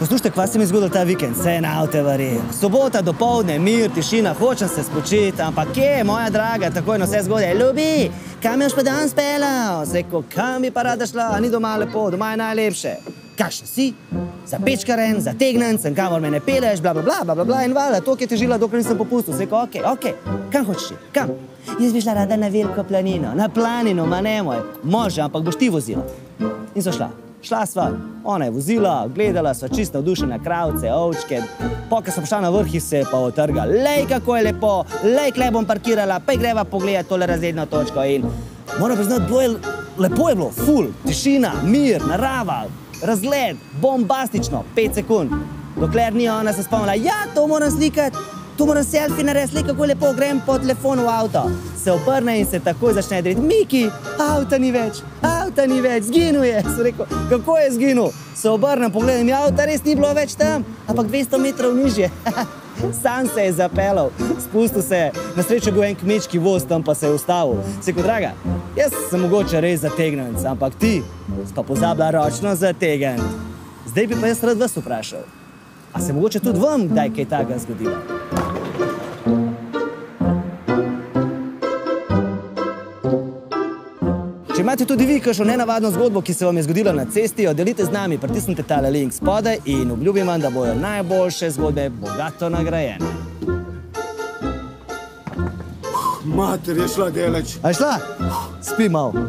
Poslušajte, kva se mi zgodil ta vikend? Vse na avte varil. Sobota dopoldne, mir, tišina, hočem se spočiti, ampak kje, moja draga, takoj na vse zgodje. Ljubi, kam još pa danes pelal? Seko, kam bi pa rada šla? Ni doma lepo, doma je najlepše. Kakšen si? Zapečkaren, zategnen, sem kamor me ne peleš, bla, bla, bla, bla, bla, bla, in valjda, to, ki je težila, dokler nisem popustil. Seko, okej, kam hočeš ti? Kam? Jaz bi šla rada na veliko planino. Na planino, ma nemoj. Može, ampak boš ti vozila. In so šla. Šla sva, ona je vozila, gledala sva čisto navdušene kravce, ovčke. Poka sem šla na vrh in se je pa otrga. Lej, kako je lepo, lej, kle bom parkirala, pa greva pogledati tole razredno točko. In moram priznati, lepo je bilo, ful, tišina, mir, narava, razgled, bombastično, 5 sekund. Dokler ni ona se spomnila, ja, to moram slikati, to moram selfie narediti, slej, kako lepo, grem po telefonu v avto. Se oprne in se takoj začne dreti. Miki, avta ni več, zginil je. Sem rekel, kako je zginil? Se obrnem, pogledam, avta res ni bilo več tam, ampak 200 metrov nižje. Sam se je zapeljal, spustil se, na srečo bil en kmečki voz, tam pa se je ustavil. Se rekel, draga, jaz sem mogoče res zategnenc, ampak ti si pa pozabila ročno zategniti. Zdaj bi pa jaz rad vas vprašal, a se mogoče tudi vam kdaj kaj takega zgodilo? Če imate tudi vi kakšno nenavadno zgodbo, ki se vam je zgodila na cesti, jo delite z nami, pritisnite tale link spodaj in obljubim vam, da bojo najboljše zgodbe bogato nagrajene. Mater, je šla deleč. A je šla? Spi malo.